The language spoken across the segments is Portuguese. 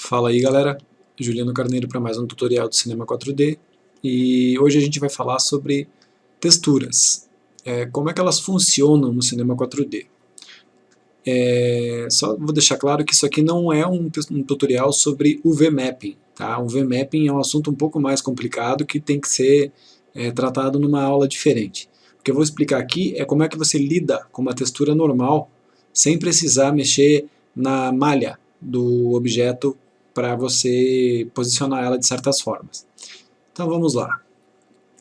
Fala aí galera, Juliano Carneiro para mais um tutorial do Cinema 4D e hoje a gente vai falar sobre texturas, como é que elas funcionam no Cinema 4D. Só vou deixar claro que isso aqui não é um tutorial sobre UV Mapping, tá? UV Mapping é um assunto um pouco mais complicado que tem que ser tratado numa aula diferente. O que eu vou explicar aqui é como é que você lida com uma textura normal sem precisar mexer na malha do objeto para você posicionar ela de certas formas. Então vamos lá.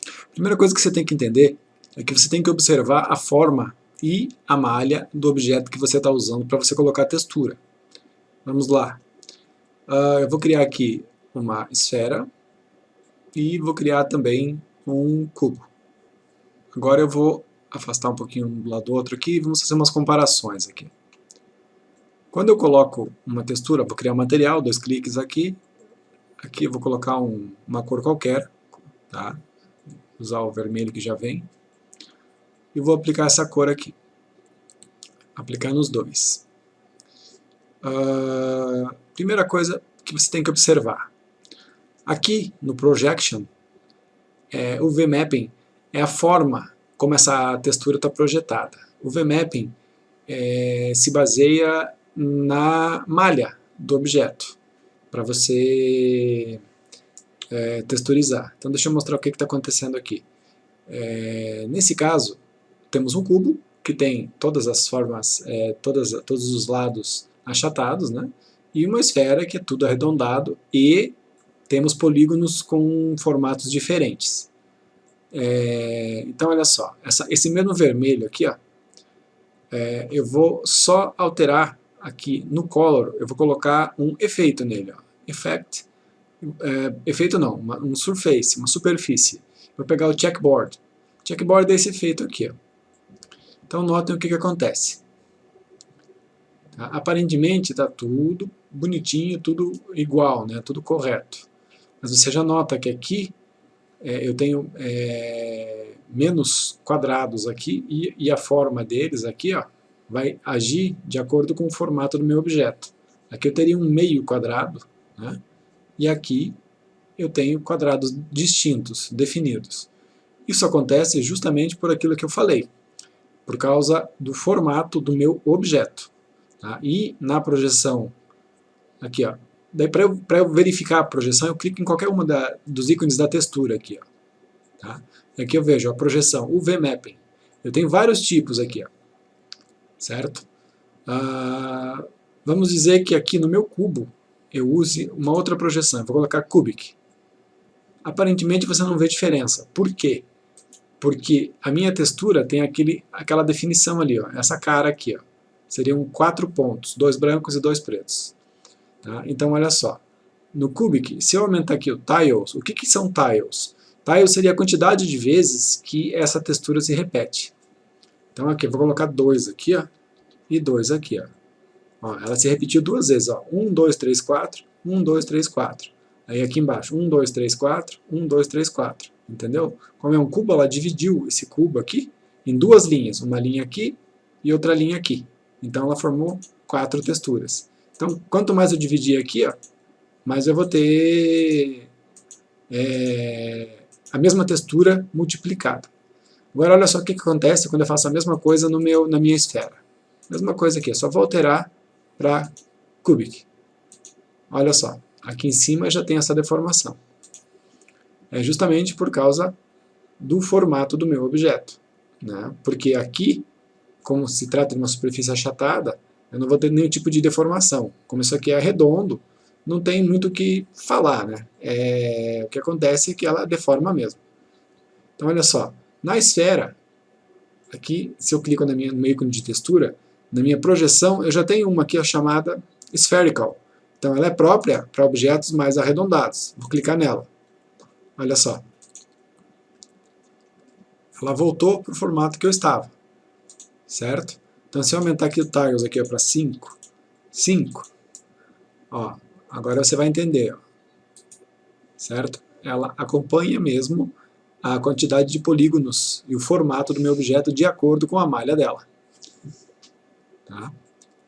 A primeira coisa que você tem que entender é que você tem que observar a forma e a malha do objeto que você está usando para você colocar a textura. Vamos lá. Eu vou criar aqui uma esfera e vou criar também um cubo. Agora eu vou afastar um pouquinho um do lado do outro aqui e vamos fazer umas comparações aqui. Quando eu coloco uma textura, vou criar um material, 2 cliques aqui eu vou colocar uma cor qualquer, tá? Usar o vermelho que já vem, e vou aplicar essa cor aqui, aplicar nos dois. Primeira coisa que você tem que observar, aqui no Projection, o VMapping é a forma como essa textura está projetada. O VMapping se baseia na malha do objeto, para você texturizar. Então deixa eu mostrar o que está acontecendo aqui. Nesse caso, temos um cubo que tem todas as formas, todos os lados achatados, né? E uma esfera que é tudo arredondado e temos polígonos com formatos diferentes. Então olha só, esse mesmo vermelho aqui, ó, eu vou só alterar aqui no Color, eu vou colocar um efeito nele, ó, Effect, efeito não, um surface, uma superfície. Vou pegar o checkboard. Checkboard é esse efeito aqui, ó. Então notem o que acontece. Tá? Aparentemente está tudo bonitinho, tudo igual, né? Tudo correto. Mas você já nota que aqui eu tenho menos quadrados aqui e a forma deles aqui, ó, vai agir de acordo com o formato do meu objeto. Aqui eu teria um meio quadrado, né? E aqui eu tenho quadrados distintos, definidos. Isso acontece justamente por aquilo que eu falei, por causa do formato do meu objeto. Tá? E na projeção, aqui, ó, daí para eu verificar a projeção, eu clico em qualquer uma dos ícones da textura aqui. Ó, tá? E aqui eu vejo a projeção, o VMapping. Eu tenho vários tipos aqui, ó, certo? Vamos dizer que aqui no meu cubo eu use uma outra projeção, eu vou colocar Cubic. Aparentemente você não vê diferença. Por quê? Porque a minha textura tem aquela definição ali, ó, essa cara aqui, ó. Seriam 4 pontos, 2 brancos e 2 pretos. Tá? Então olha só, no Cubic, se eu aumentar aqui o Tiles, o que são Tiles? Tiles seria a quantidade de vezes que essa textura se repete. Então aqui, eu vou colocar 2 aqui, ó, e 2 aqui, ó. Ó, ela se repetiu 2 vezes, ó, 1, 2, 3, 4, 1, 2, 3, 4. Aí aqui embaixo, 1, 2, 3, 4, 1, 2, 3, 4. Entendeu? Como é um cubo, ela dividiu esse cubo aqui em 2 linhas. Uma linha aqui e outra linha aqui. Então ela formou 4 texturas. Então, quanto mais eu dividir aqui, ó, mais eu vou ter a mesma textura multiplicada. Agora olha só o que acontece quando eu faço a mesma coisa na minha esfera. Mesma coisa aqui, eu só vou alterar para Cubic. Olha só, aqui em cima já tem essa deformação. É justamente por causa do formato do meu objeto, né? Porque aqui, como se trata de uma superfície achatada, eu não vou ter nenhum tipo de deformação. Como isso aqui é redondo, não tem muito o que falar, né? O que acontece é que ela deforma mesmo. Então olha só, na esfera, aqui, se eu clico no meu ícone de textura, na minha projeção, eu já tenho uma aqui chamada Spherical. Então ela é própria para objetos mais arredondados. Vou clicar nela. Olha só. Ela voltou para o formato que eu estava. Certo? Então se eu aumentar aqui o Tiles aqui para 5, ó, agora você vai entender. Ó, certo? Ela acompanha mesmo a quantidade de polígonos e o formato do meu objeto de acordo com a malha dela. Tá?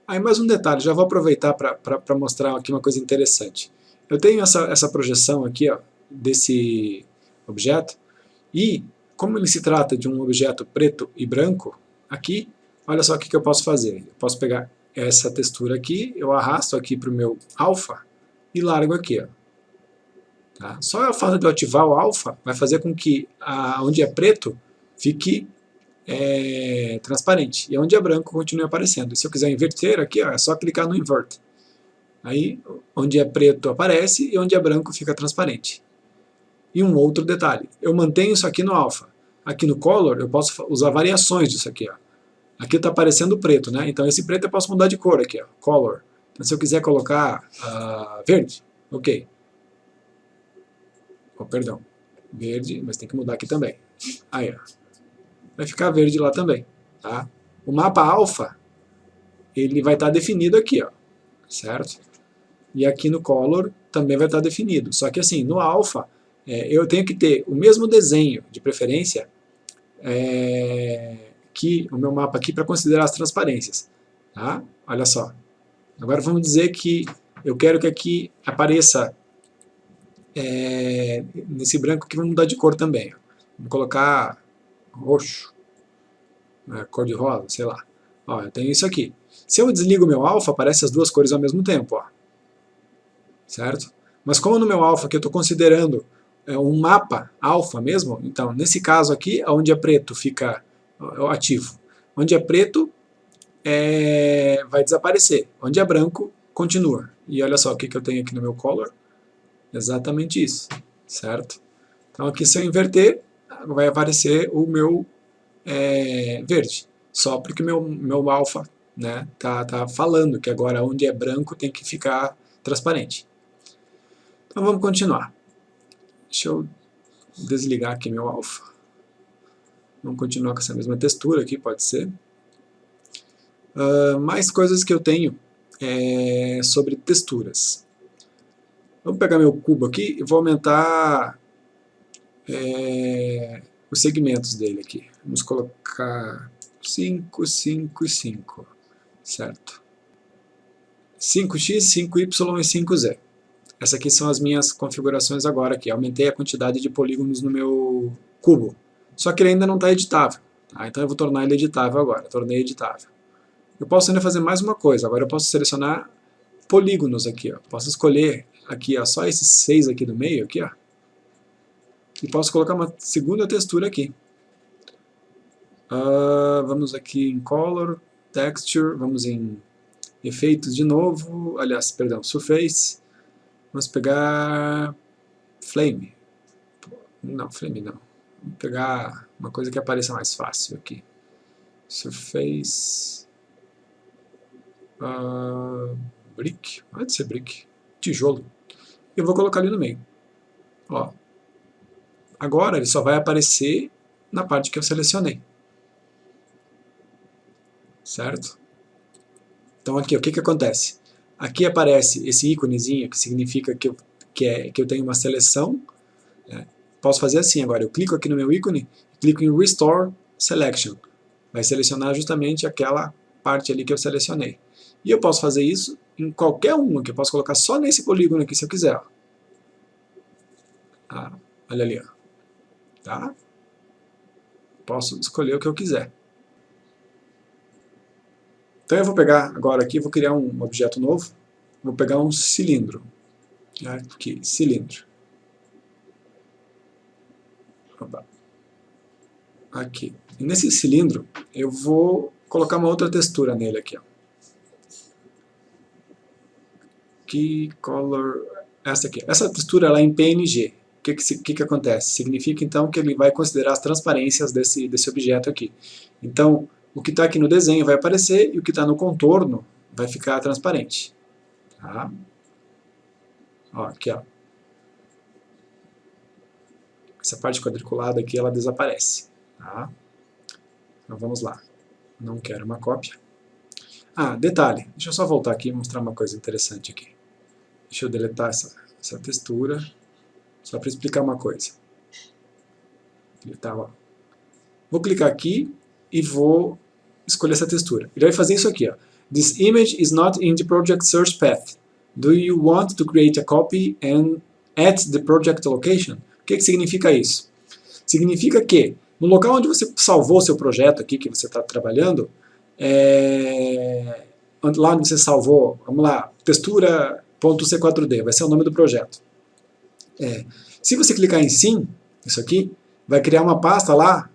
Aí mais um detalhe, já vou aproveitar para mostrar aqui uma coisa interessante. Eu tenho essa projeção aqui, ó, desse objeto, e como ele se trata de um objeto preto e branco, aqui, olha só o que eu posso fazer. Eu posso pegar essa textura aqui, eu arrasto aqui para o meu alfa e largo aqui. Ó. Tá? Só o fato de eu ativar o alfa vai fazer com que onde é preto fique transparente, e onde é branco continue aparecendo. E se eu quiser inverter aqui, ó, é só clicar no Invert. Aí, onde é preto aparece e onde é branco fica transparente. E um outro detalhe, eu mantenho isso aqui no alfa. Aqui no color eu posso usar variações disso aqui. Ó. Aqui está aparecendo preto, né? Então esse preto eu posso mudar de cor aqui, ó, color. Então se eu quiser colocar verde, ok. Oh, perdão, verde, mas tem que mudar aqui também. Aí, ó. Vai ficar verde lá também. Tá? O mapa alfa, ele vai estar definido aqui, ó, certo? E aqui no color também vai estar definido. Só que assim, no alfa, eu tenho que ter o mesmo desenho, de preferência, que o meu mapa aqui para considerar as transparências. Tá? Olha só. Agora vamos dizer que eu quero que aqui apareça nesse branco aqui, vamos mudar de cor também. Ó. Vamos colocar roxo, cor de rosa, sei lá. Ó, eu tenho isso aqui. Se eu desligo o meu alfa, aparecem as duas cores ao mesmo tempo. Ó. Certo? Mas como no meu alfa que eu estou considerando um mapa alfa mesmo, então nesse caso aqui, onde é preto fica ativo. Onde é preto vai desaparecer. Onde é branco, continua. E olha só o que eu tenho aqui no meu color. Exatamente isso. Certo? Então aqui se eu inverter, vai aparecer o meu verde. Só porque meu alfa tá falando que agora onde é branco tem que ficar transparente. Então vamos continuar. Deixa eu desligar aqui meu alfa. Vamos continuar com essa mesma textura aqui, pode ser. Mais coisas que eu tenho sobre texturas. Vamos pegar meu cubo aqui e vou aumentar os segmentos dele aqui. Vamos colocar 5, 5 e 5. Certo? 5x, 5y e 5z. Essas aqui são as minhas configurações agora aqui. Aumentei a quantidade de polígonos no meu cubo. Só que ele ainda não está editável. Tá? Então eu vou tornar ele editável agora. Tornei editável. Eu posso ainda fazer mais uma coisa. Agora eu posso selecionar polígonos aqui. Ó. Posso escolher aqui ó, só esses 6 aqui do meio. Aqui, ó. E posso colocar uma segunda textura aqui. Vamos aqui em Color, Texture. Vamos em Efeitos de novo. Aliás, perdão, Surface. Vamos pegar Flame. Não, Flame não. Vamos pegar uma coisa que apareça mais fácil aqui. Surface. Brick. Pode ser brick. Tijolo. Eu vou colocar ali no meio. Ó. Agora ele só vai aparecer na parte que eu selecionei. Certo? Então aqui, o que acontece? Aqui aparece esse íconezinho que significa que eu tenho uma seleção. Posso fazer assim agora, eu clico aqui no meu ícone, clico em Restore Selection. Vai selecionar justamente aquela parte ali que eu selecionei. E eu posso fazer isso em qualquer uma, que eu posso colocar só nesse polígono aqui se eu quiser. Ó. Olha ali. Ó. Tá? Posso escolher o que eu quiser. Então eu vou pegar agora aqui, vou criar um objeto novo. Vou pegar um cilindro. Aqui, cilindro. Opa. Aqui. E nesse cilindro, eu vou colocar uma outra textura nele aqui. Ó. Key Color, essa aqui. Essa textura ela é em PNG. O que acontece? Significa então que ele vai considerar as transparências desse objeto aqui. Então, o que está aqui no desenho vai aparecer e o que está no contorno vai ficar transparente. Tá? Ó, aqui, ó. Essa parte quadriculada aqui ela desaparece. Tá? Então vamos lá. Não quero uma cópia. Detalhe. Deixa eu só voltar aqui e mostrar uma coisa interessante aqui. Deixa eu deletar essa textura. Só para explicar uma coisa. Vou clicar aqui e vou escolher essa textura. Ele vai fazer isso aqui. Ó. This image is not in the project source path. Do you want to create a copy and at the project location? O que significa isso? Significa que no local onde você salvou o seu projeto aqui, que você está trabalhando, lá onde você salvou, vamos lá, textura.c4d, vai ser o nome do projeto. Se você clicar em sim, isso aqui, vai criar uma pasta lá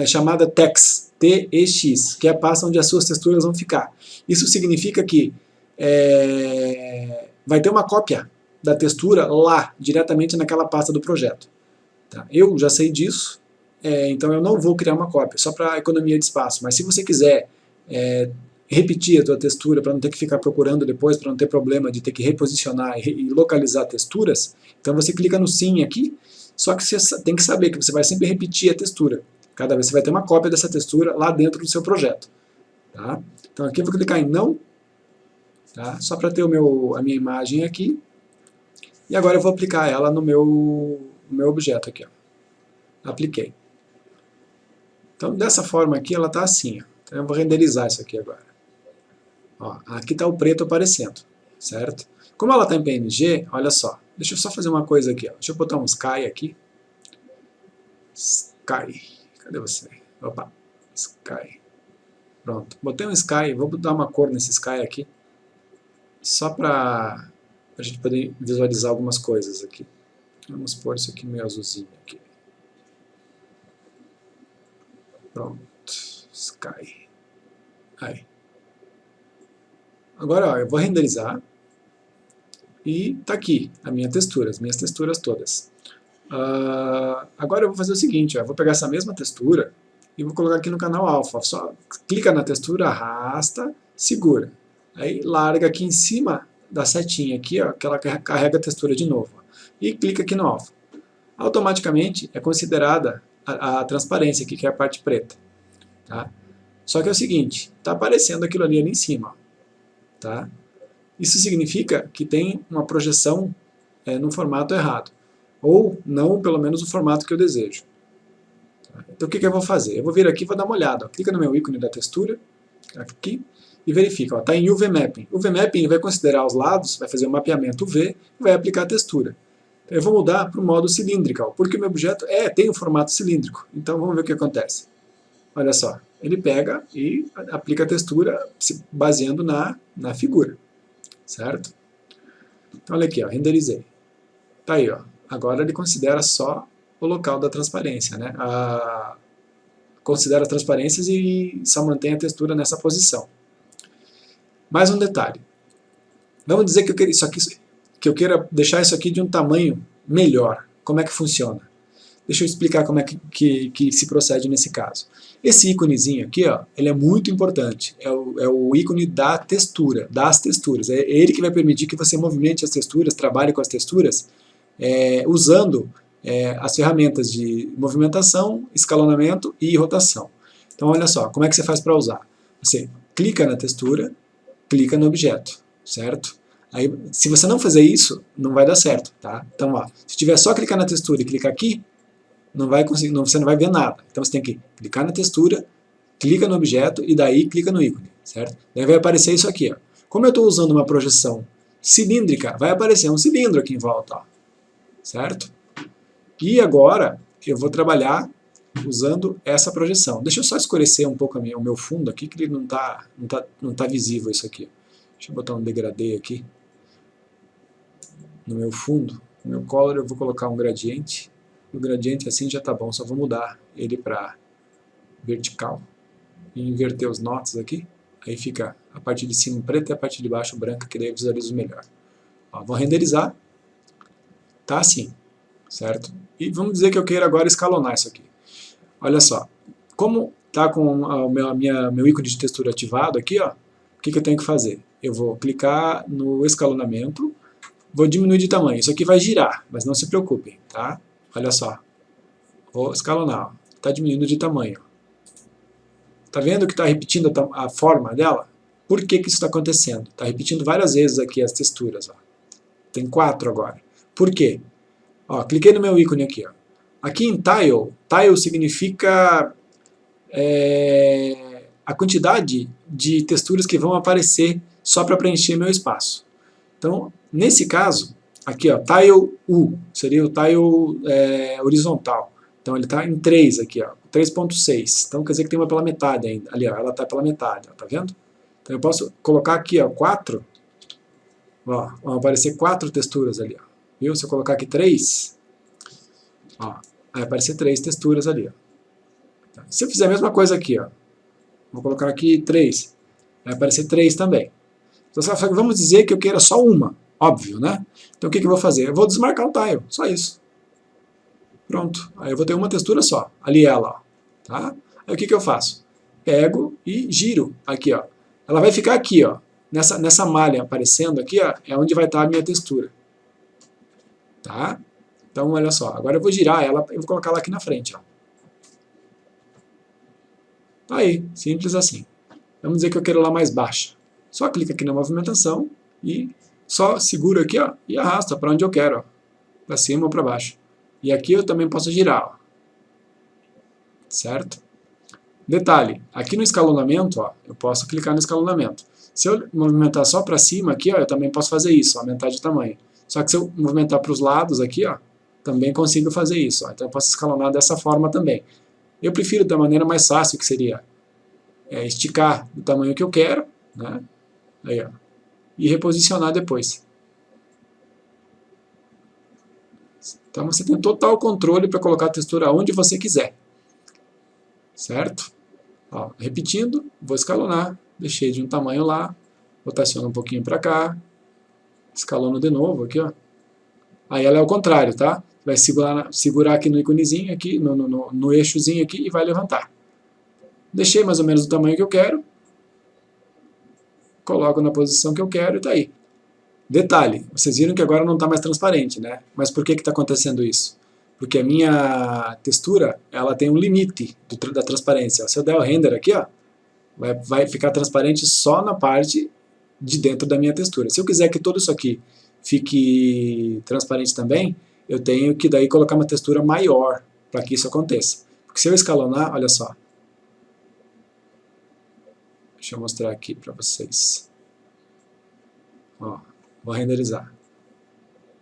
chamada tex, T-E-X, que é a pasta onde as suas texturas vão ficar. Isso significa que vai ter uma cópia da textura lá, diretamente naquela pasta do projeto. Tá? Eu já sei disso, então eu não vou criar uma cópia, só para economia de espaço. Mas se você quiser repetir a tua textura, para não ter que ficar procurando depois, para não ter problema de ter que reposicionar e localizar texturas, então você clica no sim aqui, só que você tem que saber que você vai sempre repetir a textura. Cada vez você vai ter uma cópia dessa textura lá dentro do seu projeto. Tá? Então aqui eu vou clicar em não, tá? Só para ter a minha imagem aqui. E agora eu vou aplicar ela no meu objeto aqui. Ó. Apliquei. Então dessa forma aqui ela está assim. Ó. Então eu vou renderizar isso aqui agora. Ó, aqui está o preto aparecendo, certo? Como ela está em PNG, olha só. Deixa eu só fazer uma coisa aqui. Ó. Deixa eu botar um Sky aqui. Sky. Cadê você? Opa. Sky. Pronto. Botei um Sky. Vou dar uma cor nesse Sky aqui. Só para a gente poder visualizar algumas coisas aqui. Vamos pôr isso aqui meio azulzinho aqui. Pronto. Sky. Aí. Agora, ó, eu vou renderizar. E tá aqui a minha textura, as minhas texturas todas. Agora eu vou fazer o seguinte, ó, eu vou pegar essa mesma textura e vou colocar aqui no canal alfa. Só clica na textura, arrasta, segura. Aí larga aqui em cima da setinha aqui, ó, que ela carrega a textura de novo. Ó, e clica aqui no alfa. Automaticamente é considerada a transparência aqui, que é a parte preta. Tá? Só que é o seguinte, está aparecendo aquilo ali em cima. Ó, tá? Isso significa que tem uma projeção no formato errado. Ou não, pelo menos, o formato que eu desejo. Então o que eu vou fazer? Eu vou vir aqui e vou dar uma olhada. Ó. Clica no meu ícone da textura, aqui, e verifica. Está em UV Mapping. O UV Mapping vai considerar os lados, vai fazer um mapeamento UV e vai aplicar a textura. Eu vou mudar para o modo cylindrical, porque o meu objeto tem um formato cilíndrico. Então vamos ver o que acontece. Olha só, ele pega e aplica a textura se baseando na figura. Certo? Então olha aqui, ó, renderizei. Tá aí, ó. Agora ele considera só o local da transparência, né? Considera as transparências e só mantém a textura nessa posição. Mais um detalhe. Vamos dizer que eu queira deixar isso aqui de um tamanho melhor. Como é que funciona? Deixa eu explicar como é que se procede nesse caso. Esse íconezinho aqui, ó, ele é muito importante. É o ícone da textura, das texturas. É ele que vai permitir que você movimente as texturas, trabalhe com as texturas, usando as ferramentas de movimentação, escalonamento e rotação. Então olha só, como é que você faz para usar? Você clica na textura, clica no objeto, certo? Aí, se você não fazer isso, não vai dar certo, tá? Então, ó, se tiver só clicar na textura e clicar aqui, não vai conseguir, você não vai ver nada. Então você tem que clicar na textura, clica no objeto e daí clica no ícone, certo? Daí vai aparecer isso aqui, ó. Como eu estou usando uma projeção cilíndrica, vai aparecer um cilindro aqui em volta, ó, certo? E agora eu vou trabalhar usando essa projeção. Deixa eu só escurecer um pouco o meu fundo aqui, que ele não tá visível isso aqui. Deixa eu botar um degradê aqui no meu fundo. No meu color eu vou colocar um gradiente. O gradiente assim já tá bom, só vou mudar ele para vertical e inverter os notas aqui. Aí fica a parte de cima preta e a parte de baixo branca, que daí eu visualizo melhor. Ó, vou renderizar. Tá assim, certo? E vamos dizer que eu queira agora escalonar isso aqui. Olha só, como tá com o meu ícone de textura ativado aqui, ó, o que eu tenho que fazer? Eu vou clicar no escalonamento, vou diminuir de tamanho. Isso aqui vai girar, mas não se preocupem, tá? Olha só, vou escalonar, está diminuindo de tamanho. Está vendo que está repetindo a forma dela? Por que isso está acontecendo? Está repetindo várias vezes aqui as texturas. Ó. Tem 4 agora. Por quê? Ó, cliquei no meu ícone aqui. Ó. Aqui em Tile, Tile significa a quantidade de texturas que vão aparecer só para preencher meu espaço. Então, nesse caso, aqui, ó, Tile U, seria o tile horizontal. Então ele está em 3 aqui, ó, 3.6. Então quer dizer que tem uma pela metade ainda. Ali, ó, ela está pela metade, ó, tá vendo? Então eu posso colocar aqui, ó, 4. Ó, vão aparecer 4 texturas ali, ó. Viu? Se eu colocar aqui 3, ó, vai aparecer 3 texturas ali, ó. Se eu fizer a mesma coisa aqui, ó, vou colocar aqui 3, vai aparecer 3 também. Então, vamos dizer que eu queira só uma, óbvio, né? Então o que eu vou fazer? Eu vou desmarcar o tile, só isso. Pronto, aí eu vou ter uma textura só, ali ela, ó, tá? Aí o que eu faço? Pego e giro aqui, ó. Ela vai ficar aqui, ó, nessa malha aparecendo aqui, ó, é onde vai estar a minha textura. Tá? Então, olha só, agora eu vou girar ela, eu vou colocar ela aqui na frente, ó. Tá aí, simples assim. Vamos dizer que eu quero ela mais baixa. Só clica aqui na movimentação e só seguro aqui, ó, e arrasta para onde eu quero, ó, para cima ou para baixo. E aqui eu também posso girar, ó. Certo? Detalhe, aqui no escalonamento, ó, eu posso clicar no escalonamento. Se eu movimentar só para cima aqui, ó, eu também posso fazer isso, aumentar de tamanho. Só que se eu movimentar para os lados aqui, ó, também consigo fazer isso, ó. Então eu posso escalonar dessa forma também. Eu prefiro da maneira mais fácil, que seria esticar do tamanho que eu quero, né? Aí, ó, e reposicionar depois. Então você tem total controle para colocar a textura onde você quiser. Certo? Ó, repetindo, vou escalonar, deixei de um tamanho lá, rotaciono um pouquinho para cá, escalono de novo aqui, ó. Aí ela é o contrário, tá? Vai segurar aqui no íconezinho, aqui, no eixozinho aqui e vai levantar. Deixei mais ou menos o tamanho que eu quero, coloco na posição que eu quero e tá aí. Detalhe, vocês viram que agora não está mais transparente, né? Mas por que está acontecendo isso? Porque a minha textura, ela tem um limite da transparência. Se eu der o render aqui, ó, vai ficar transparente só na parte de dentro da minha textura. Se eu quiser que tudo isso aqui fique transparente também, eu tenho que daí colocar uma textura maior para que isso aconteça. Porque se eu escalonar, olha só. Deixa eu mostrar aqui para vocês. Ó, vou renderizar.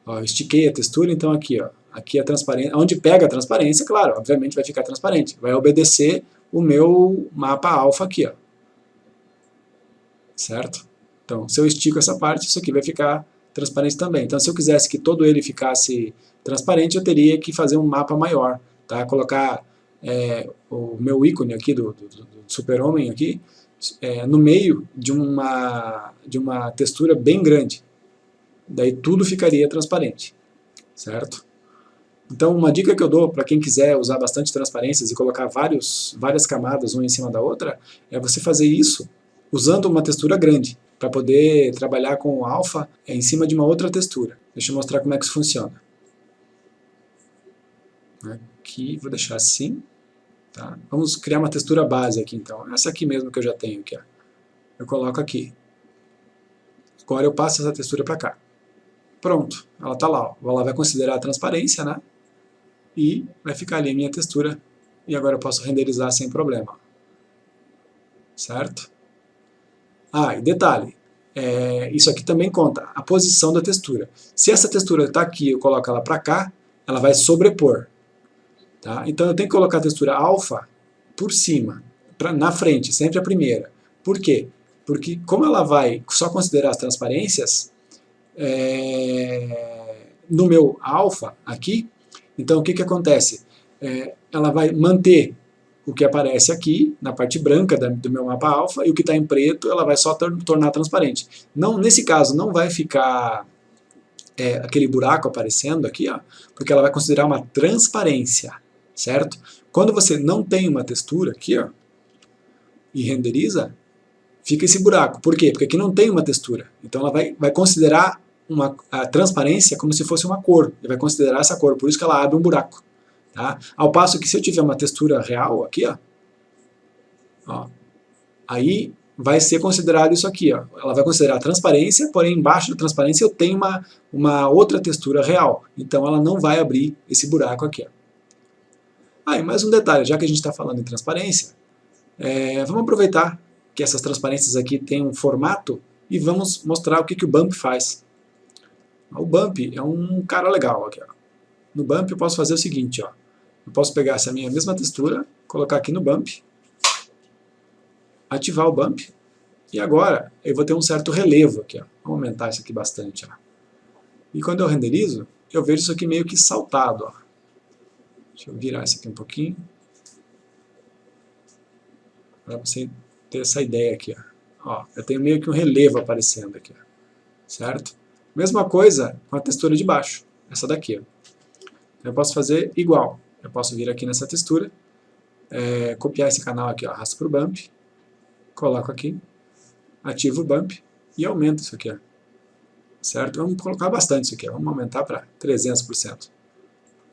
Ó, eu estiquei a textura, então aqui, ó. Aqui é transparência. Onde pega a transparência, claro, obviamente vai ficar transparente. Vai obedecer o meu mapa alfa aqui, ó. Certo? Então, se eu estico essa parte, isso aqui vai ficar transparente também. Então, se eu quisesse que todo ele ficasse transparente, eu teria que fazer um mapa maior, tá? Colocar o meu ícone aqui do super-homem aqui no meio de uma textura bem grande. Daí tudo ficaria transparente, certo? Então, uma dica que eu dou para quem quiser usar bastante transparências e colocar várias camadas uma em cima da outra, é você fazer isso usando uma textura grande, para poder trabalhar com o alfa em cima de uma outra textura. Deixa eu mostrar como é que isso funciona. Aqui, vou deixar assim. Tá? Vamos criar uma textura base aqui, então. Essa aqui mesmo que eu já tenho aqui. Ó. Eu coloco aqui. Agora eu passo essa textura para cá. Pronto, ela está lá. Ó. Ela vai considerar a transparência, né? E vai ficar ali a minha textura. E agora eu posso renderizar sem problema. Certo? Ah, e detalhe, isso aqui também conta, a posição da textura. Se essa textura está aqui, eu coloco ela para cá, ela vai sobrepor. Tá? Então eu tenho que colocar a textura alfa por cima, na frente, sempre a primeira. Por quê? Porque como ela vai só considerar as transparências, no meu alfa aqui, então o que acontece? Ela vai manter o que aparece aqui, na parte branca do meu mapa alfa, e o que está em preto, ela vai só tornar transparente. Não, nesse caso, não vai ficar aquele buraco aparecendo aqui, ó, porque ela vai considerar uma transparência, certo? Quando você não tem uma textura aqui, ó, e renderiza, fica esse buraco. Por quê? Porque aqui não tem uma textura. Então ela vai considerar a transparência como se fosse uma cor. Ele vai considerar essa cor, por isso que ela abre um buraco. Tá? Ao passo que se eu tiver uma textura real aqui, ó, aí vai ser considerado isso aqui. Ó. Ela vai considerar a transparência, porém embaixo da transparência eu tenho uma outra textura real. Então ela não vai abrir esse buraco aqui. Ó. E mais um detalhe, já que a gente está falando em transparência, Vamos aproveitar que essas transparências aqui têm um formato e vamos mostrar o que o bump faz. O bump é um cara legal aqui, ó. No bump eu posso fazer o seguinte, ó. Eu posso pegar essa minha mesma textura, colocar aqui no bump, ativar o bump, e agora eu vou ter um certo relevo aqui, ó. Vamos aumentar isso aqui bastante, ó. E quando eu renderizo, eu vejo isso aqui meio que saltado, ó. Deixa eu virar isso aqui um pouquinho, para você ter essa ideia aqui, ó. Eu tenho meio que um relevo aparecendo aqui, ó. Certo? Mesma coisa com a textura de baixo, essa daqui, ó. Eu posso fazer igual. Eu posso vir aqui nessa textura, copiar esse canal aqui, ó, arrasto para o bump, coloco aqui, ativo o bump e aumento isso aqui, ó. Certo? Vamos colocar bastante isso aqui, ó. Vamos aumentar para 300%.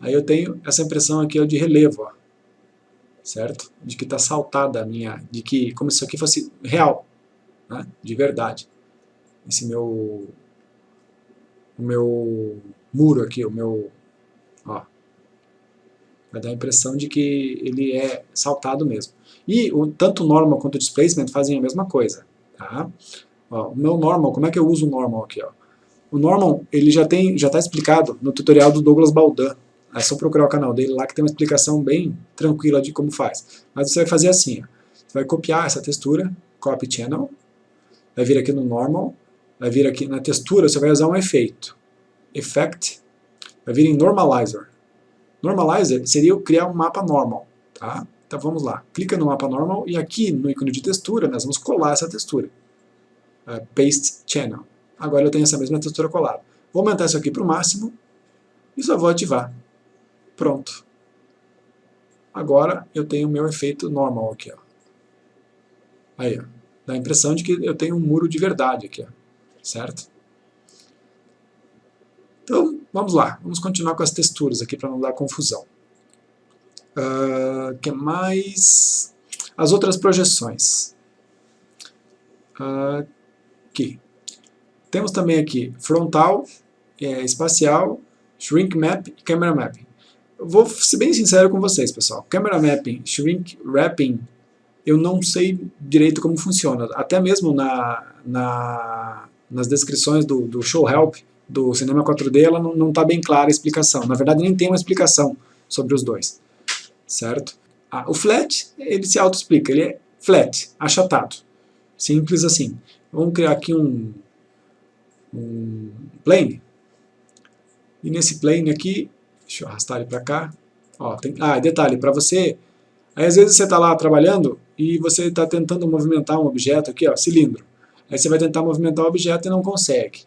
Aí eu tenho essa impressão aqui, ó, de relevo, ó. Certo? De que está saltada a minha, de que como se isso aqui fosse real, né? De verdade. Esse o meu muro aqui, ó, vai dar a impressão de que ele é saltado mesmo. E tanto o normal quanto o displacement fazem a mesma coisa, tá? Ó, o meu normal, como é que eu uso o normal aqui, ó? O normal, ele já está explicado no tutorial do Douglas Baldan. É só procurar o canal dele lá que tem uma explicação bem tranquila de como faz. Mas você vai fazer assim, ó. Você vai copiar essa textura, copy channel, vai vir aqui no normal, vai vir aqui na textura, você vai usar um efeito. Effect, vai vir em normalizer. Normalizer seria eu criar um mapa normal, tá? Então vamos lá, clica no mapa normal e aqui no ícone de textura nós vamos colar essa textura. Paste channel. Agora eu tenho essa mesma textura colada. Vou aumentar isso aqui para o máximo e só vou ativar. Pronto. Agora eu tenho o meu efeito normal aqui, ó. Aí, ó. Dá a impressão de que eu tenho um muro de verdade aqui, ó. Certo? Então, vamos lá. Vamos continuar com as texturas aqui para não dar confusão. Que mais? As outras projeções. Aqui. Temos também aqui frontal, espacial, shrink map e camera mapping. Eu vou ser bem sincero com vocês, pessoal. Camera mapping, shrink wrapping, eu não sei direito como funciona. Até mesmo nas descrições do show help do Cinema 4D, ela não está bem clara a explicação. Na verdade, nem tem uma explicação sobre os dois. Certo? O flat, ele se auto-explica. Ele é flat, achatado. Simples assim. Vamos criar aqui um plane. E nesse plane aqui, deixa eu arrastar ele para cá. Ó, detalhe, para você... Aí às vezes você está lá trabalhando e você está tentando movimentar um objeto aqui, ó, cilindro. Aí você vai tentar movimentar o objeto e não consegue.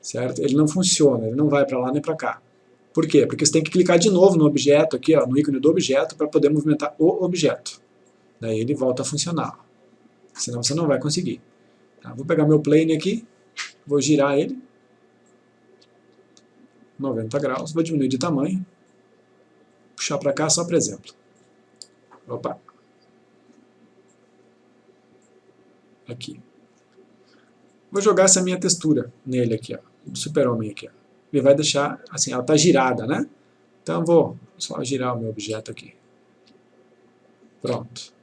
Certo? Ele não funciona, ele não vai para lá nem para cá. Por quê? Porque você tem que clicar de novo no objeto aqui, ó, no ícone do objeto, para poder movimentar o objeto. Daí ele volta a funcionar. Senão você não vai conseguir. Tá? Vou pegar meu plane aqui, vou girar ele 90 graus, vou diminuir de tamanho, puxar para cá só para exemplo. Opa! Aqui. Vou jogar essa minha textura nele aqui, ó, do super-homem aqui, ó. Ele vai deixar, assim, ela está girada, né? Então eu vou só girar o meu objeto aqui. Pronto.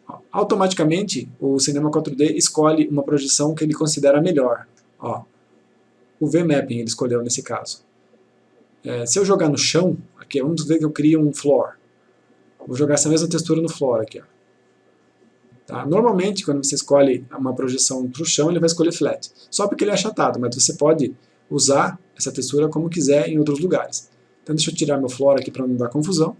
Ó, automaticamente o Cinema 4D escolhe uma projeção que ele considera melhor. Ó, o VMapping ele escolheu nesse caso. Se eu jogar no chão, aqui, vamos ver que eu crio um floor. Vou jogar essa mesma textura no floor aqui, ó. Tá? Normalmente, quando você escolhe uma projeção para o chão, ele vai escolher flat. Só porque ele é achatado, mas você pode usar essa textura como quiser em outros lugares. Então deixa eu tirar meu floor aqui para não dar confusão.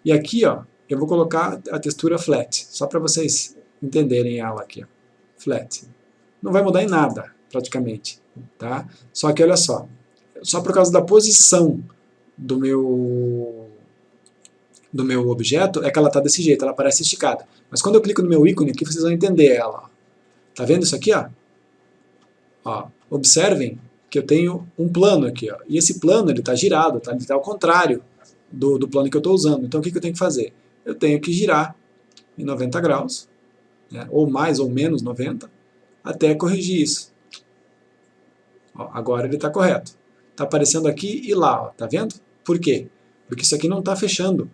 E aqui, ó, eu vou colocar a textura flat, só para vocês entenderem ela aqui, ó. Flat. Não vai mudar em nada, praticamente. Tá? Só que olha só por causa da posição do meu objeto, é que ela está desse jeito, ela parece esticada. Mas quando eu clico no meu ícone aqui, vocês vão entender ela. Ó. Tá vendo isso aqui? Ó, observem que eu tenho um plano aqui. Ó, e esse plano ele está girado, tá? Ele está ao contrário do plano que eu estou usando. Então o que eu tenho que fazer? Eu tenho que girar em 90 graus, né, ou mais ou menos 90, até corrigir isso. Ó, agora ele está correto. Está aparecendo aqui e lá, ó, tá vendo? Por quê? Porque isso aqui não está fechando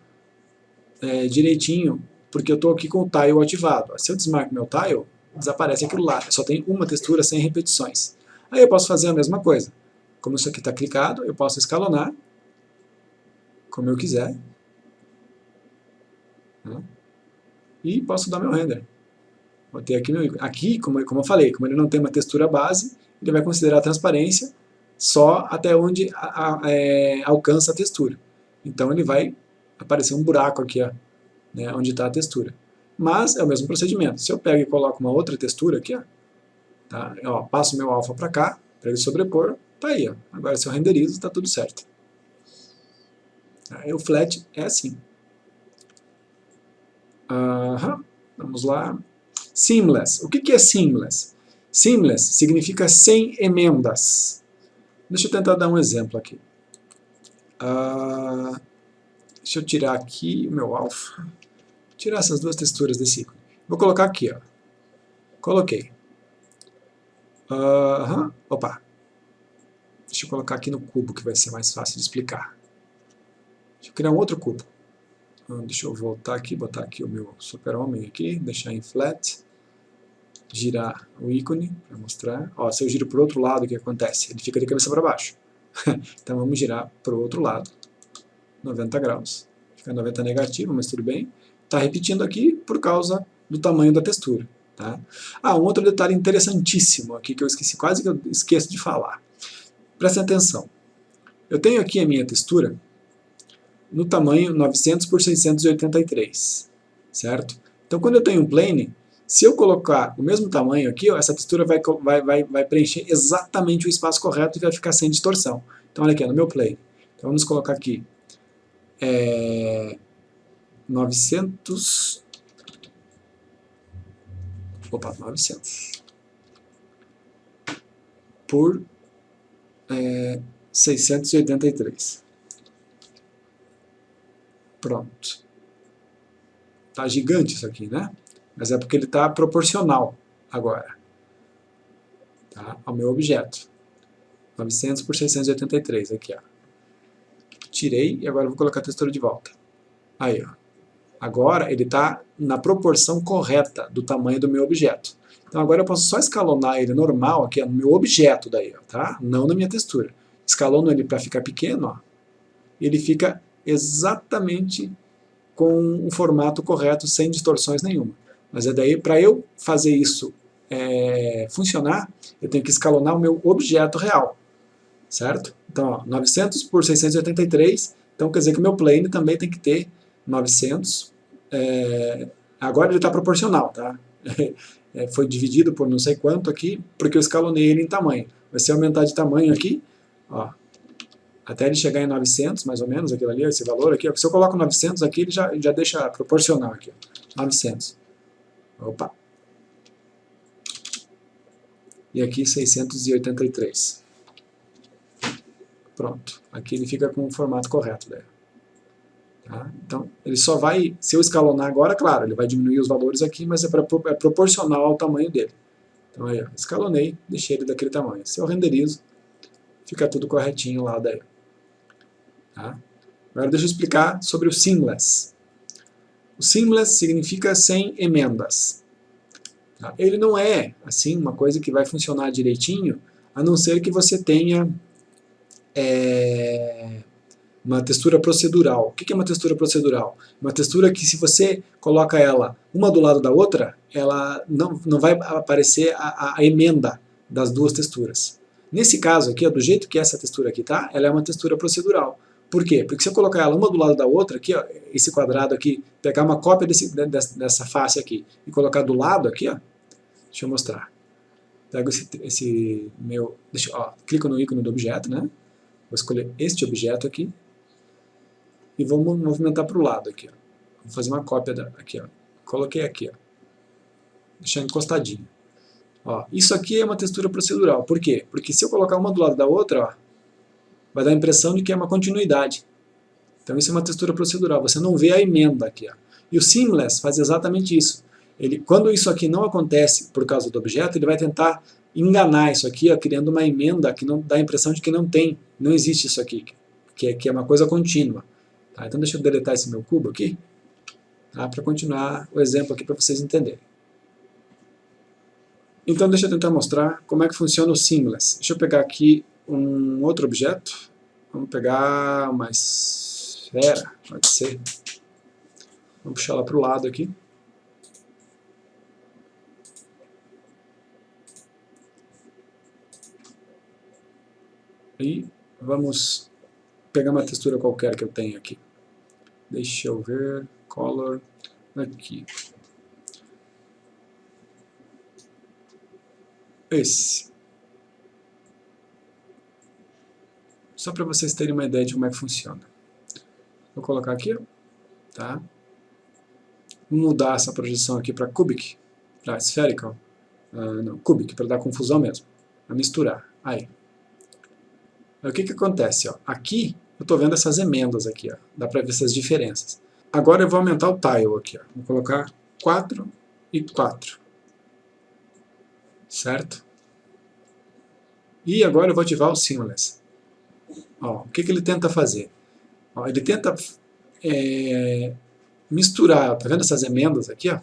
direitinho porque eu estou aqui com o tile ativado. Se eu desmarco meu tile, desaparece aquilo lá. Só tem uma textura sem repetições. Aí eu posso fazer a mesma coisa. Como isso aqui está clicado, eu posso escalonar, como eu quiser. Né? E posso dar meu render. Vou ter aqui, aqui como eu falei, como ele não tem uma textura base, ele vai considerar a transparência só até onde alcança a textura. Então ele vai aparecer um buraco aqui, ó, né, onde está a textura. Mas é o mesmo procedimento. Se eu pego e coloco uma outra textura aqui, ó, tá, ó, passo meu alfa para cá, para ele sobrepor, tá aí. Ó. Agora se eu renderizo, está tudo certo. Aí o flat é assim. Vamos lá. Seamless. O que é seamless? Seamless significa sem emendas. Deixa eu tentar dar um exemplo aqui. Deixa eu tirar aqui o meu alfa. Tirar essas duas texturas desse ícone. Vou colocar aqui, ó. Coloquei. Opa. Deixa eu colocar aqui no cubo, que vai ser mais fácil de explicar. Deixa eu criar um outro cubo. Deixa eu voltar aqui, botar aqui o meu super-homem aqui, deixar em flat, girar o ícone para mostrar. Ó, se eu giro para o outro lado, o que acontece? Ele fica de cabeça para baixo. Então vamos girar para o outro lado, 90 graus. Fica 90 negativo, mas tudo bem. Está repetindo aqui por causa do tamanho da textura. Tá? Um outro detalhe interessantíssimo aqui que eu esqueci, quase que eu esqueço de falar. Prestem atenção. Eu tenho aqui a minha textura no tamanho 900 por 683, certo? Então quando eu tenho um plane, se eu colocar o mesmo tamanho aqui, ó, essa textura vai preencher exatamente o espaço correto e vai ficar sem distorção. Então olha aqui, no meu plane. Então vamos colocar aqui 900 por 683. Pronto. Tá gigante isso aqui, né? Mas é porque ele está proporcional agora, tá? Ao meu objeto. 900 por 683, aqui, ó. Tirei e agora eu vou colocar a textura de volta. Aí, ó. Agora ele está na proporção correta do tamanho do meu objeto. Então agora eu posso só escalonar ele normal aqui, ó, no meu objeto daí, ó, tá? Não na minha textura. Escalono ele para ficar pequeno, ó. E ele fica exatamente com um formato correto, sem distorções nenhuma. Mas é daí, para eu fazer isso funcionar, eu tenho que escalonar o meu objeto real, certo? Então, ó, 900 por 683, então quer dizer que o meu plane também tem que ter 900, agora ele está proporcional, tá? Foi dividido por não sei quanto aqui, porque eu escalonei ele em tamanho. Mas se eu aumentar de tamanho aqui, ó, até ele chegar em 900, mais ou menos, aquilo ali, esse valor aqui, ó, se eu coloco 900 aqui, ele já deixa proporcional aqui, ó, 900. Opa! E aqui 683. Pronto. Aqui ele fica com o formato correto daí. Tá? Então, ele só vai, se eu escalonar agora, claro, ele vai diminuir os valores aqui, mas é proporcional ao tamanho dele. Então aí, ó, escalonei, deixei ele daquele tamanho. Se eu renderizo, fica tudo corretinho lá daí. Tá? Agora deixa eu explicar sobre o seamless. O seamless significa sem emendas. Tá? Ele não é, assim, uma coisa que vai funcionar direitinho, a não ser que você tenha uma textura procedural. O que é uma textura procedural? Uma textura que, se você coloca ela uma do lado da outra, ela não vai aparecer a emenda das duas texturas. Nesse caso aqui, ó, do jeito que essa textura aqui tá, ela é uma textura procedural. Por quê? Porque se eu colocar ela uma do lado da outra, aqui, ó, esse quadrado aqui, pegar uma cópia dessa face aqui e colocar do lado aqui, ó, deixa eu mostrar. Pego esse meu, clico no ícone do objeto, né? Vou escolher este objeto aqui e vou movimentar para o lado aqui, ó. Vou fazer uma cópia aqui, ó. Coloquei aqui, ó. Deixar encostadinho. Ó, isso aqui é uma textura procedural. Por quê? Porque se eu colocar uma do lado da outra, ó, vai dar a impressão de que é uma continuidade. Então isso é uma textura procedural. Você não vê a emenda aqui, ó. E o seamless faz exatamente isso. Quando isso aqui não acontece por causa do objeto, ele vai tentar enganar isso aqui, ó, criando uma emenda que não dá a impressão de que não existe isso aqui, que é uma coisa contínua. Tá? Então deixa eu deletar esse meu cubo aqui. tá? Para continuar o exemplo aqui para vocês entenderem. Então deixa eu tentar mostrar como é que funciona o Seamless. Deixa eu pegar aqui um outro objeto. Vamos pegar uma esfera, pode ser. Vamos puxar ela para o lado aqui. E vamos pegar uma textura qualquer que eu tenho aqui. Deixa eu ver, color, aqui. Esse. Só para vocês terem uma ideia de como é que funciona. Vou colocar aqui, tá? Vou mudar essa projeção aqui para cubic, para spherical. Não, cubic, para dar confusão mesmo. Para misturar. Aí. Aí o que que acontece? Ó? Aqui eu estou vendo essas emendas aqui, ó. Dá para ver essas diferenças. Agora eu vou aumentar o tile aqui, ó. Vou colocar 4 e 4. Certo? E agora eu vou ativar o Seamless. Ó, o que que ele tenta fazer? Ó, ele tenta misturar, tá vendo essas emendas aqui? Ó?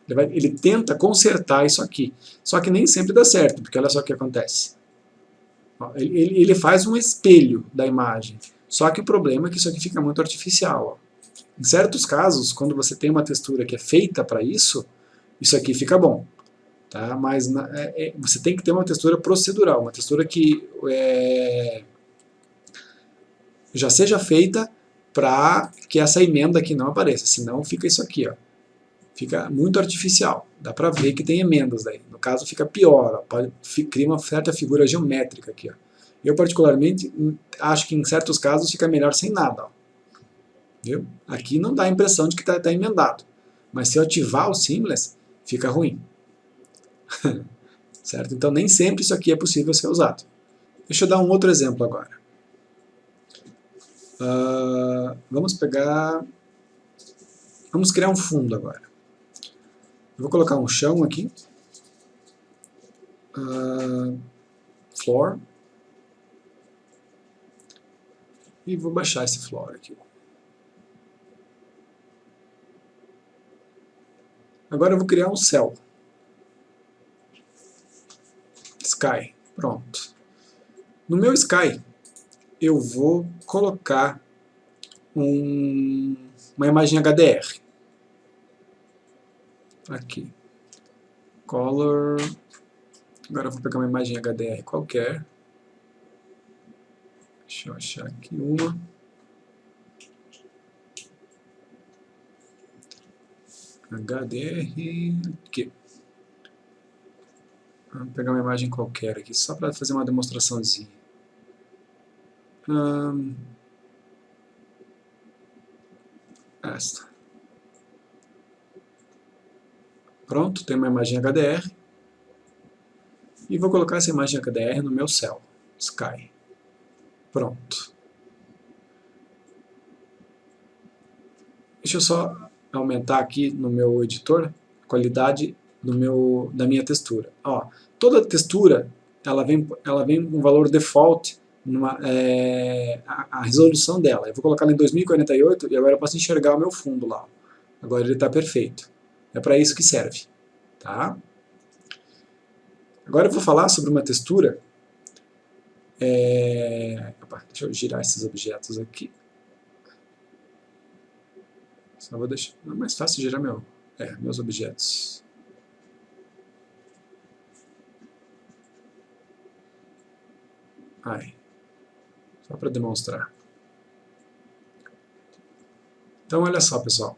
Ele tenta consertar isso aqui. Só que nem sempre dá certo, porque olha só o que acontece. Ele faz um espelho da imagem, só que o problema é que isso aqui fica muito artificial. Ó. Em certos casos, quando você tem uma textura que é feita para isso, isso aqui fica bom. Tá? Mas você tem que ter uma textura procedural, uma textura que já seja feita para que essa emenda aqui não apareça, senão fica isso aqui. Ó. Fica muito artificial, dá para ver que tem emendas daí. No caso fica pior, ó, cria uma certa figura geométrica aqui. Ó. Eu particularmente acho que em certos casos fica melhor sem nada. Ó. Viu? Aqui não dá a impressão de que está emendado, mas se eu ativar o Seamless, fica ruim. Certo? Então nem sempre isso aqui é possível ser usado. Deixa eu dar um outro exemplo agora. Vamos criar um fundo agora. Eu vou colocar um chão aqui. Floor. E vou baixar esse floor aqui. Agora eu vou criar um céu. Sky. Pronto. No meu Sky, eu vou colocar uma imagem HDR. Aqui. Color. Agora eu vou pegar uma imagem HDR qualquer. Deixa eu achar aqui uma. HDR. Aqui. Vamos pegar uma imagem qualquer aqui, só para fazer uma demonstraçãozinha. Esta. Pronto, tem uma imagem HDR. E vou colocar essa imagem HDR no meu céu, Sky. Pronto. Deixa eu só aumentar aqui no meu editor a qualidade da minha textura. Ó, toda textura ela vem com um valor default, a resolução dela. Eu vou colocar ela em 2048 e agora eu posso enxergar o meu fundo lá. Agora ele está perfeito. É para isso que serve. Tá? Agora eu vou falar sobre uma textura. Deixa eu girar esses objetos aqui. Só vou deixar. É mais fácil girar meus objetos. Aí. Só para demonstrar. Então olha só, pessoal.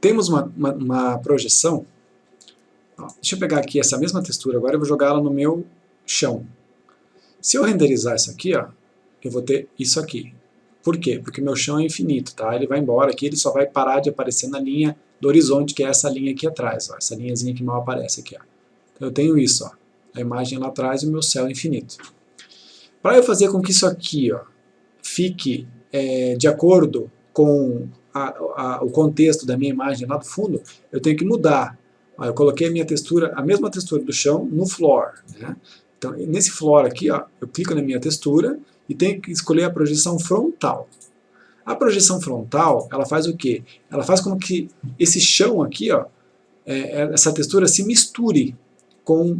Temos uma projeção. Ó, deixa eu pegar aqui essa mesma textura agora e vou jogar ela no meu chão. Se eu renderizar isso aqui, ó, eu vou ter isso aqui. Por quê? Porque meu chão é infinito, tá? Ele vai embora aqui, ele só vai parar de aparecer na linha do horizonte, que é essa linha aqui atrás, ó, essa linhazinha que mal aparece aqui. Ó. Então eu tenho isso, ó, a imagem lá atrás e o meu céu infinito. Para eu fazer com que isso aqui, ó, fique de acordo com o contexto da minha imagem lá do fundo, eu tenho que mudar. Ó, eu coloquei a mesma textura do chão no floor. Né? Então, nesse floor aqui, ó, eu clico na minha textura e tenho que escolher a projeção frontal. A projeção frontal, ela faz o quê? Ela faz com que esse chão aqui, ó, essa textura se misture com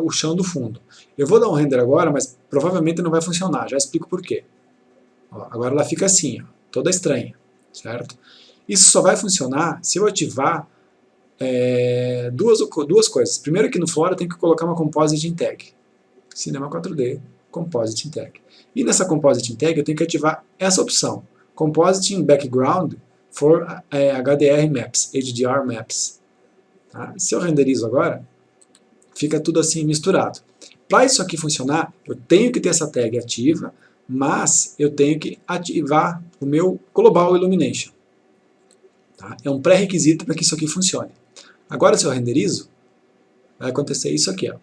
o chão do fundo. Eu vou dar um render agora, mas provavelmente não vai funcionar, já explico por quê. Ó, agora ela fica assim, ó, toda estranha, certo? Isso só vai funcionar se eu ativar duas coisas. Primeiro que no Flora eu tenho que colocar uma Compositing Tag. Cinema 4D, Compositing Tag. E nessa Compositing Tag eu tenho que ativar essa opção. Compositing Background for HDR Maps, HDR Maps. Tá? Se eu renderizo agora, fica tudo assim misturado. Para isso aqui funcionar, eu tenho que ter essa tag ativa, mas eu tenho que ativar o meu Global Illumination. Tá? É um pré-requisito para que isso aqui funcione. Agora, se eu renderizo, vai acontecer isso aqui. Ó.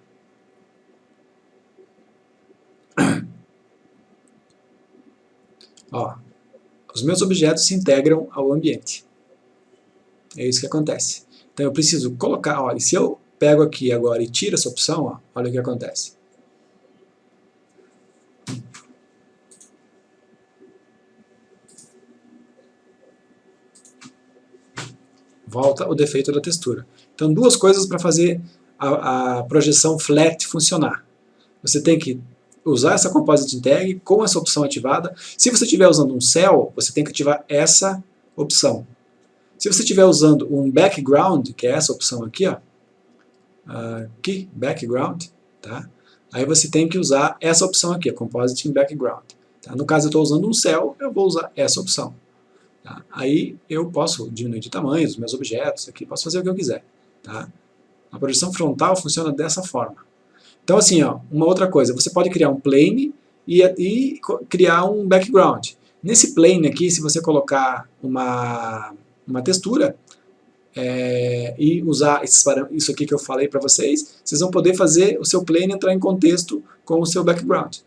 Ó, os meus objetos se integram ao ambiente. É isso que acontece. Então eu preciso colocar, olha, se eu pego aqui agora e tiro essa opção, ó, olha o que acontece. Volta o defeito da textura. Então duas coisas para fazer a projeção flat funcionar. Você tem que usar essa Compositing Tag com essa opção ativada. Se você estiver usando um cell, você tem que ativar essa opção. Se você estiver usando um background, que é essa opção aqui, ó, aqui, background, tá? Aí você tem que usar essa opção aqui, a Compositing Background. Tá? No caso eu estou usando um cell, eu vou usar essa opção. Tá? Aí eu posso diminuir de tamanho os meus objetos aqui, posso fazer o que eu quiser. Tá? A projeção frontal funciona dessa forma. Então assim, ó, uma outra coisa, você pode criar um plane e criar um background. Nesse plane aqui, se você colocar uma textura e usar isso aqui que eu falei para vocês, vocês vão poder fazer o seu plane entrar em contexto com o seu background.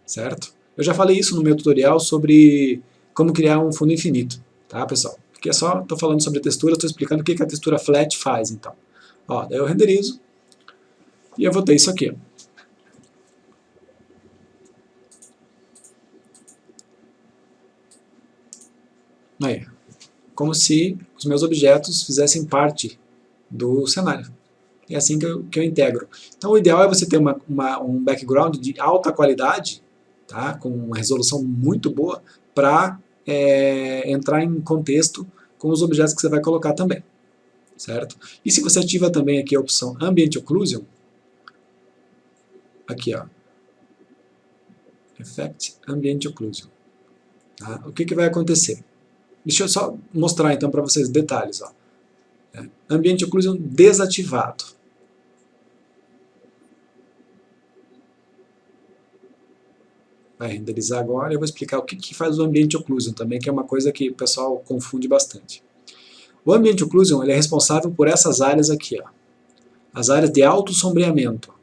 Certo? Eu já falei isso no meu tutorial sobre como criar um fundo infinito. Tá, pessoal? Aqui é só, estou falando sobre textura, estou explicando o que a textura flat faz, então. Ó, daí eu renderizo e eu vou ter isso aqui. Aí, como se os meus objetos fizessem parte do cenário. É assim que eu integro. Então o ideal é você ter um background de alta qualidade, tá? Com uma resolução muito boa, para entrar em contexto com os objetos que você vai colocar também. Certo? E se você ativa também aqui a opção Ambient Occlusion, aqui ó, Effect Ambient Occlusion, tá? O que vai acontecer? Deixa eu só mostrar então para vocês detalhes. Ó. Ambient Occlusion desativado. Vai renderizar agora e eu vou explicar o que faz o Ambient Occlusion também, que é uma coisa que o pessoal confunde bastante. O Ambient Occlusion ele é responsável por essas áreas aqui, ó. As áreas de alto sombreamento.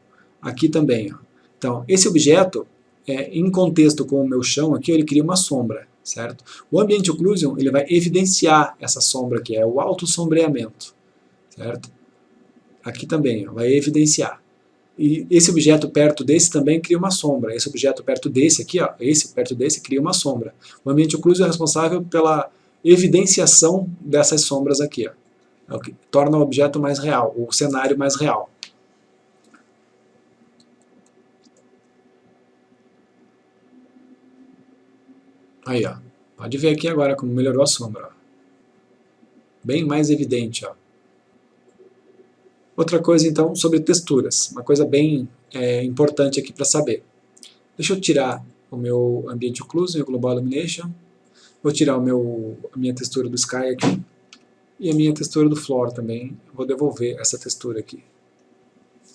Aqui também. Ó. Então, esse objeto, em contexto com o meu chão aqui, ele cria uma sombra. Certo? O Ambient Occlusion ele vai evidenciar essa sombra aqui, é o alto sombreamento. Certo? Aqui também, ó, vai evidenciar. E esse objeto perto desse também cria uma sombra. Esse objeto perto desse aqui, ó, esse perto desse cria uma sombra. O Ambient Occlusion é responsável pela evidenciação dessas sombras aqui. Ó. É o que torna o objeto mais real, o cenário mais real. Aí, ó. Pode ver aqui agora como melhorou a sombra. Ó. Bem mais evidente, ó. Outra coisa, então, sobre texturas. Uma coisa bem importante aqui para saber. Deixa eu tirar o meu Ambient Occlusion e o Global Illumination. Vou tirar a minha textura do Sky aqui. E a minha textura do Floor também. Vou devolver essa textura aqui.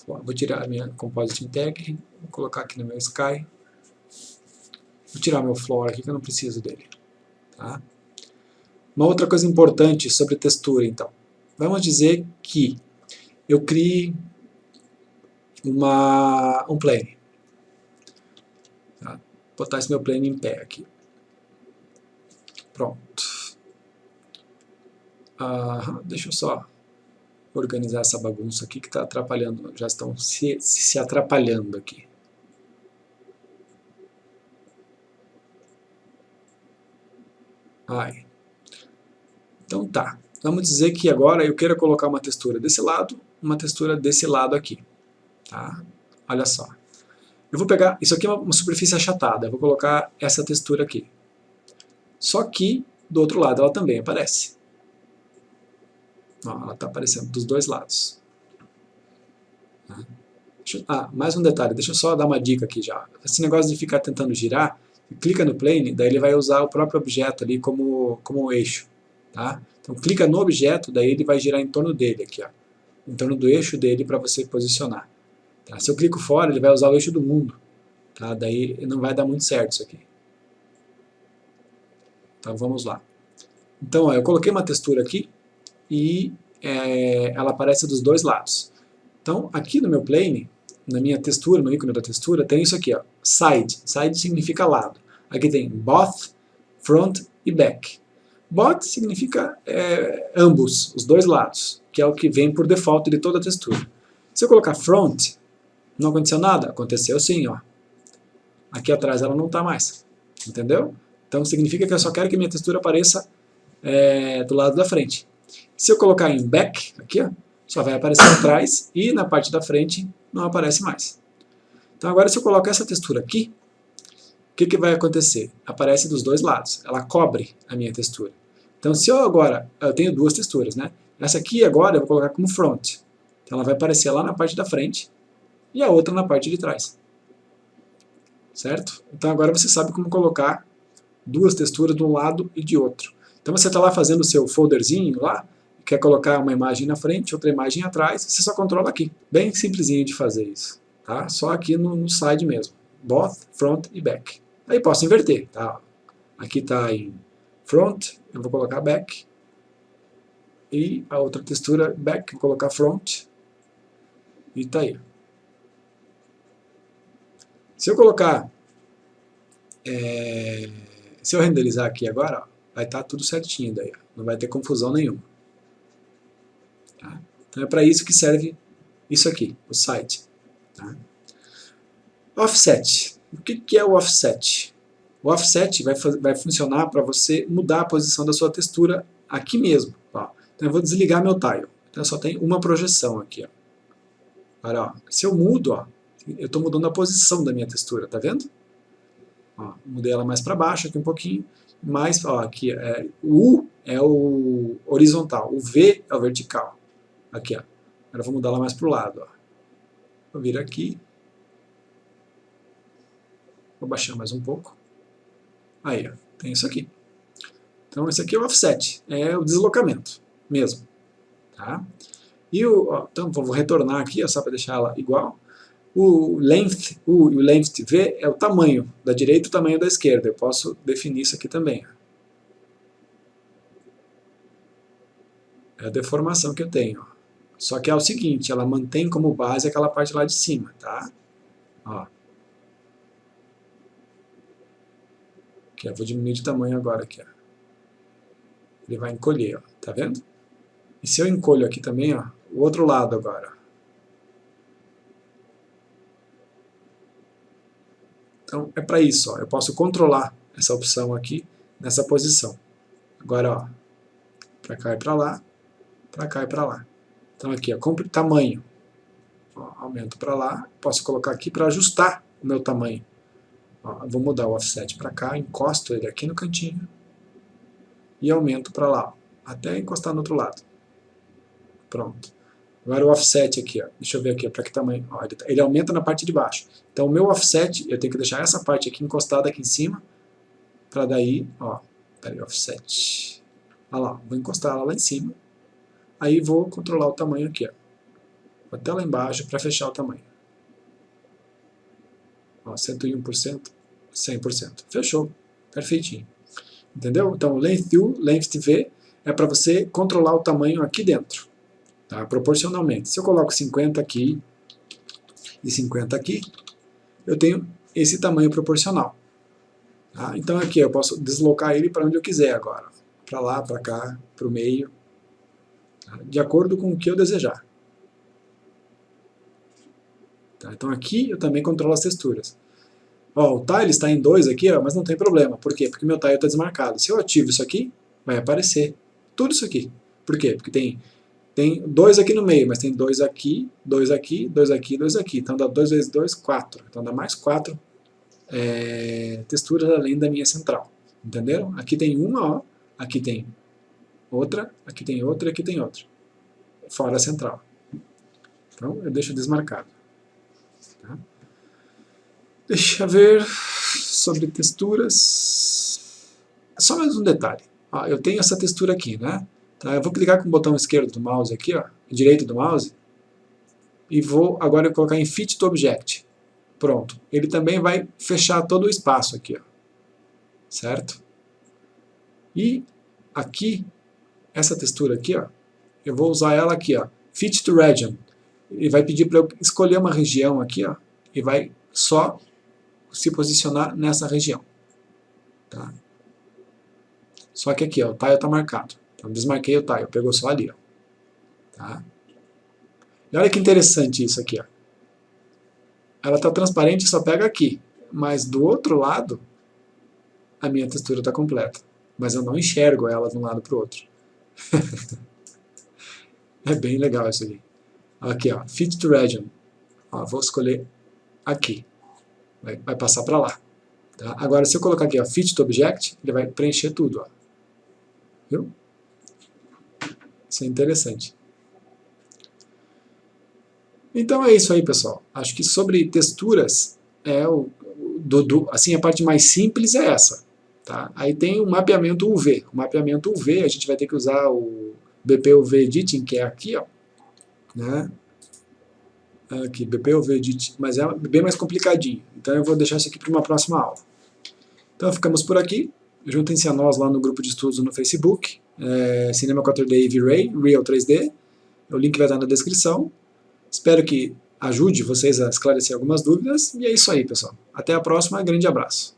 Vou tirar a minha Compositing Tag. Vou colocar aqui no meu Sky. Vou tirar o meu Floor aqui, que eu não preciso dele. Tá? Uma outra coisa importante sobre textura, então. Vamos dizer que eu crie um plane. Tá? Vou botar esse meu plane em pé aqui. Pronto. Deixa eu só organizar essa bagunça aqui que está atrapalhando. Já estão se atrapalhando aqui. Aí. Então tá. Vamos dizer que agora eu quero colocar uma textura desse lado, uma textura desse lado aqui. Tá? Olha só. Eu vou pegar, isso aqui é uma superfície achatada, eu vou colocar essa textura aqui. Só que do outro lado ela também aparece. Ó, ela está aparecendo dos dois lados. Mais um detalhe, deixa eu só dar uma dica aqui já. Esse negócio de ficar tentando girar, clica no plane, daí ele vai usar o próprio objeto ali como um eixo. Tá? Então clica no objeto, daí ele vai girar em torno dele aqui, ó, em torno do eixo dele para você posicionar. Tá? Se eu clico fora, ele vai usar o eixo do mundo. Tá? Daí não vai dar muito certo isso aqui. Então vamos lá. Então ó, eu coloquei uma textura aqui e ela aparece dos dois lados. Então aqui no meu plane, na minha textura, no ícone da textura, tem isso aqui, ó, side. Side significa lado. Aqui tem both, front e back. Both significa ambos, os dois lados, que é o que vem por default de toda a textura. Se eu colocar front, não aconteceu nada? Aconteceu sim, ó. Aqui atrás ela não está mais, entendeu? Então significa que eu só quero que minha textura apareça do lado da frente. Se eu colocar em back, aqui, ó, só vai aparecer atrás e na parte da frente não aparece mais. Então agora se eu colocar essa textura aqui, o que vai acontecer? Aparece dos dois lados, ela cobre a minha textura. Então se eu tenho duas texturas, né? Essa aqui agora eu vou colocar como front. Então ela vai aparecer lá na parte da frente e a outra na parte de trás. Certo? Então agora você sabe como colocar duas texturas de um lado e de outro. Então você está lá fazendo o seu folderzinho lá, quer colocar uma imagem na frente, outra imagem atrás, você só controla aqui. Bem simplesinho de fazer isso. Tá? Só aqui no side mesmo. Both, front e back. Aí posso inverter. Tá? Aqui está em front, eu vou colocar back. E a outra textura back, vou colocar front. E está aí. Se eu colocar... se eu renderizar aqui agora, ó, vai estar tudo certinho daí. Ó. Não vai ter confusão nenhuma. Tá? Então é para isso que serve isso aqui, o side. Tá? Offset. O que é o offset? O offset vai funcionar para você mudar a posição da sua textura aqui mesmo. Ó. Então eu vou desligar meu tile. Então só tem uma projeção aqui. Ó. Agora, ó, se eu mudo, ó, eu estou mudando a posição da minha textura, tá vendo? Ó, mudei ela mais para baixo aqui um pouquinho. Mais, ó, aqui, o U é o horizontal, o V é o vertical. Aqui, ó. Agora eu vou mudar ela mais para o lado. Ó. Vou vir aqui. Vou baixar mais um pouco. Aí, ó, tem isso aqui. Então, esse aqui é o offset, é o deslocamento mesmo. Tá? E então, vou retornar aqui, ó, só para deixar ela igual. O length U e o length V é o tamanho da direita e o tamanho da esquerda. Eu posso definir isso aqui também. Ó. É a deformação que eu tenho. Ó. Só que é o seguinte, ela mantém como base aquela parte lá de cima. Tá? Ó. Aqui, eu vou diminuir de tamanho agora. Aqui, ó. Ele vai encolher, ó. Tá vendo? E se eu encolho aqui também, ó, o outro lado agora. Então é para isso, ó, eu posso controlar essa opção aqui nessa posição. Agora, ó, para cá e para lá, para cá e para lá. Então aqui, ó, compre tamanho. Ó, aumento para lá, posso colocar aqui para ajustar o meu tamanho. Ó, vou mudar o offset para cá, encosto ele aqui no cantinho e aumento para lá, ó, até encostar no outro lado. Pronto. Agora o offset aqui, ó. Deixa eu ver aqui, para que tamanho. Ó, ele aumenta na parte de baixo. Então o meu offset, eu tenho que deixar essa parte aqui encostada aqui em cima, para daí, ó, peraí, offset. Olha lá, vou encostar ela lá em cima. Aí vou controlar o tamanho aqui, ó. Até lá embaixo para fechar o tamanho. Ó, 101%, 100%. Fechou. Perfeitinho. Entendeu? Então, length U, length V é para você controlar o tamanho aqui dentro. Tá? Proporcionalmente. Se eu coloco 50 aqui e 50 aqui, eu tenho esse tamanho proporcional. Tá? Então aqui eu posso deslocar ele para onde eu quiser agora. Para lá, para cá, para o meio. Tá? De acordo com o que eu desejar. Tá? Então aqui eu também controlo as texturas. Ó, o tile está em 2 aqui, ó, mas não tem problema. Por quê? Porque meu tile está desmarcado. Se eu ativo isso aqui, vai aparecer tudo isso aqui. Por quê? Porque tem 2 aqui no meio, mas tem 2 aqui, 2 aqui, 2 aqui, 2 aqui. Então dá 2 vezes 2, 4. Então dá mais 4 texturas além da minha central. Entenderam? Aqui tem uma, ó, aqui tem outra, aqui tem outra e aqui tem outra. Fora a central. Então eu deixo desmarcado. Tá? Deixa eu ver sobre texturas. Só mais um detalhe. Ó, eu tenho essa textura aqui, né? Tá? Eu vou clicar com o botão esquerdo do mouse aqui, ó, direito do mouse, e vou agora colocar em Fit to Object. Pronto. Ele também vai fechar todo o espaço aqui, ó. Certo? E aqui, essa textura aqui, ó, eu vou usar ela aqui, ó, Fit to Region. Ele vai pedir para eu escolher uma região aqui, ó, e vai só se posicionar nessa região. Tá? Só que aqui, ó, o tile está marcado. Então desmarquei o tile, pegou só ali. Ó. Tá? E olha que interessante isso aqui. Ó. Ela está transparente e só pega aqui. Mas do outro lado, a minha textura está completa. Mas eu não enxergo ela de um lado para o outro. É bem legal isso aqui. Aqui, ó, Fit to Region. Ó, vou escolher aqui. Vai passar para lá. Tá? Agora, se eu colocar aqui, ó, Fit to Object, ele vai preencher tudo. Ó. Viu? Isso é interessante. Então é isso aí, pessoal. Acho que sobre texturas, assim, a parte mais simples é essa. Tá? Aí tem o mapeamento UV. O mapeamento UV, a gente vai ter que usar o BPUV Editing, que é aqui, ó. Né? Aqui, BPUV Editing, mas é bem mais complicadinho. Então eu vou deixar isso aqui para uma próxima aula. Então ficamos por aqui. Juntem-se a nós lá no grupo de estudos no Facebook, Cinema 4D e V-Ray, Real 3D. O link vai estar na descrição. Espero que ajude vocês a esclarecer algumas dúvidas. E é isso aí, pessoal. Até a próxima. Grande abraço.